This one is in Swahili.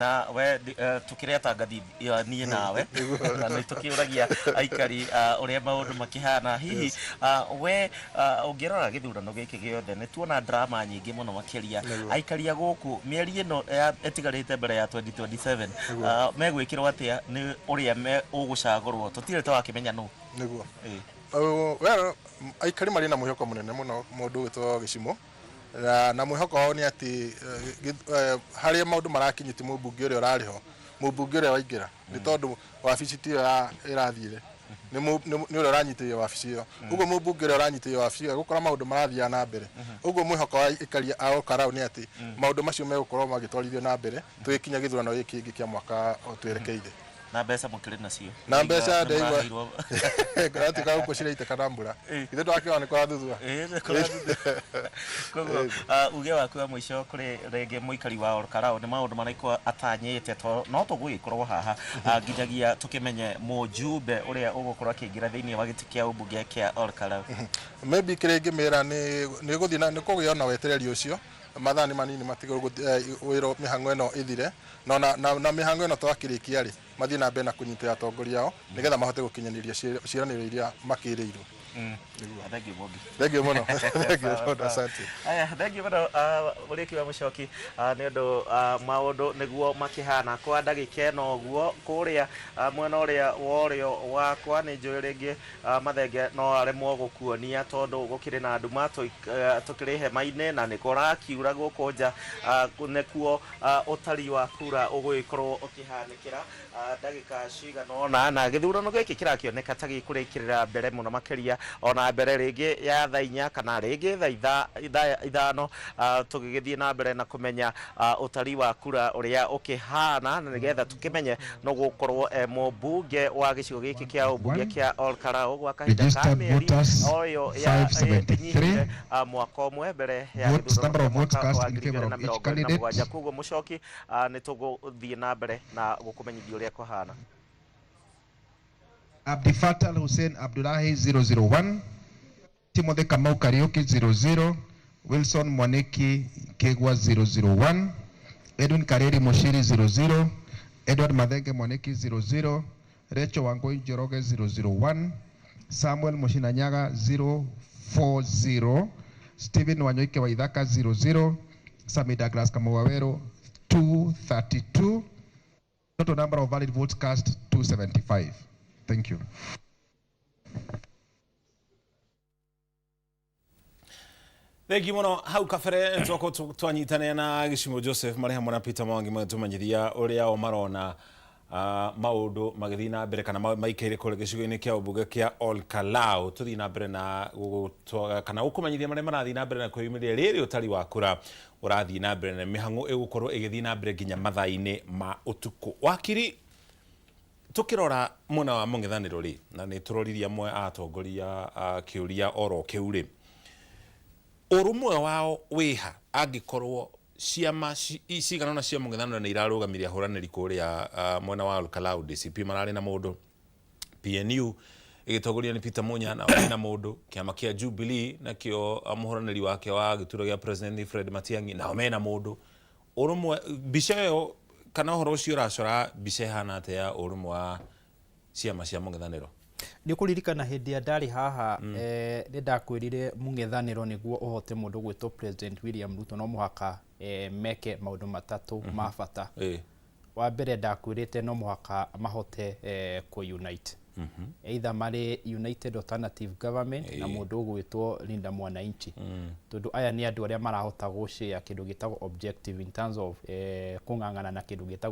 na we tukireta ngathi nie nawe na nä tå kä å ragia aikari å rä a maå ndå makihana hihi we å ngä rora gä thurano gä kä gä othe nä tuona drama nyingä må no makä aikari a gå kå mä eri ä no ätigarä te mbere ya 2027 megwä kä rwo atä a nä å rä a å gå cagå rwo tå tirä te wakä menya nå nä aikari marä na mwä hoko må nene må no må ndå wä two gä cimo na mwä hoko wao nä atä harä a maå ndå marakinyä ti må mbunge å rä a å rarä ho må mbunge å rä a waingä ra nä tondå wabici ti ä ä rathiä re nä å rä a å ranyitä ire wabici ä yo å guo må mbunge å rä a å ranyitä ire wabici ä yo gå korwo maå ndå marathiaga na mbere å guo mwä hoko wa aikari a Olkarau nä atä maå ndå macio megå korwo magä twarithio na mbere tå gä kinya gä thurano gä kä ngä kä a mwaka twerekeire na mbeca må kä rä nacio na mbeca ndeigua ngatuä ka gå kå ciraite kana mbura ithe ndwakä ona nä kwarathuthua koguo uge waku wa må ico kå rä rĩngĩ mũikari wa Olkarau nĩ maũndũ marĩkũ atanyĩte no tũgũgĩkorwo haha nginyagia tũkĩmenye mũjumbe ũrĩa ũgũkorwo akĩingĩra thĩinĩ wa gĩtĩ kĩa ũmbunge kĩa Olkarau maybe kĩrĩa ingĩmĩra nĩ gũthiĩ nĩ kũgĩa na wetereri ũcio mathaa nĩ manini matigå wĩra mĩhang'o ĩno ĩthire na mĩhang'o ĩno twakĩrĩkia rĩ mathiĩ na mbere na kũnyitĩrĩra atongoria ao nĩgetha mahote gũkinyanĩria ciĩranĩro iria makĩrĩirwo. Thank you muno. Asante. Aya thank you muno ũrĩki wa mũcoki nĩ ũndũ maũndũ nĩguo makĩhana kwa ndagĩka ĩno ũguo kũrĩa mwena ũrĩa worĩo wakwa nĩ njũĩ rĩngĩ mathenge no aremwo gũkuonia tondũ gũkĩrĩ na nduma tũkĩrĩ hema-inĩ na nĩ kũrakiura gũkũ nja nĩkuo ũtari wa kura ũgũgĩkorwo ũkĩhanĩkĩra ndagĩka cigana ũna na gĩthurano gĩkĩ kĩrakĩoneka ta gĩkũrĩkĩrĩra mbere mũno makĩria ona mbere rĩngĩ ya thaa inya kana rĩngĩ thaa ithano tũgĩgĩthiĩ na mbere na kũmenya ũtari wa kura ũrĩa ũkĩhana na nĩgetha tũkĩmenye no gũkorwo mũmbunge wa gĩcigo gĩkĩ kĩa ũmbunge kĩa Olkarau gwa kahinda ka mĩeri oyo ya ĩnyihire mwaka ũmwe mbere ya gĩthurano mwaka wa 2027 koguo mũcoki nĩ tũgũthiĩ na mbere na gũkũmenyithia ũrĩa kũhana. Abdifatal Hussein Abdullahi 001, Timothy Kamau Kariuki 00, Wilson Mwaniki Kegwa 001, Edwin Kareri Moshiri 00, Edward Madenge Mwaniki 00, Rachel Wangoi Njoroge 001, Samuel Moshinanyaga 040, Stephen Wanyoike Waithaka 00, Sami Douglas Kamawawero 232, total number of valid votes cast 275. Thank you. Thank you muno hau kabere twako twanyitane na Gicimo Joseph marĩ hamwe na Peter Mwangi matũmenyithia ũrĩa o marona maũndũ magĩthiĩ na mbere kana maikaire kũrĩ gĩcigo-inĩ kĩa ũmbunge kĩa Olkarau tũthiĩ na mbere na kana gũkũmenyithia marĩa marathiĩ na mbere na kwĩyumĩria rĩrĩ ũtari wa kura ũrathiĩ na mbere na mĩhang'o ĩgũkorwo ĩgĩthiĩ na mbere nginya mathaa-inĩ ma ũtukũ. Wakiri tukirora mwena wa mũng'ethanĩro rĩ na nĩ tũroririe amwe atongoria kĩũria oro kĩu rĩ ũrũmwe wao wĩha angĩkorwo ciama cigana na cia mũng'ethanĩro nĩ irarũgamiria ahũranĩri kũrĩa mwena wa Olkarau DCP mararĩ na mũndũ PNU ĩgĩtongorio nĩ Peter Munya na na mũndũ kĩama kĩa Jubilee nakĩo mũhũranĩri wake wa gĩturwa gĩa President Fred Matiang'i nao mena mũndũ ũrũmwe mbica ĩyo kana horo ũcio ũracora mbica ihana atĩa ya ũrũmwe wa ciama cia mũng'ethanĩro. Nĩ kũririkana hĩndĩ ya ndarĩ haha nĩ ndakwĩrire mũng'ethanĩro nĩguo ũhote mũndũ gwĩtwo President William Ruto no mũhaka meke maũndũ matatũ ma bata. Wa mbere ndakwĩrĩte no mũhaka mahote kũ-unite. Either marĩ United Alternative Government na mũndũ ũgwĩtwo Linda Mwananchi. Tondũ aya nĩ andũ arĩa marahota gũshare kĩndũ gĩtagwo objective in terms of kũng'ang'ana na kĩndũ gĩtagwo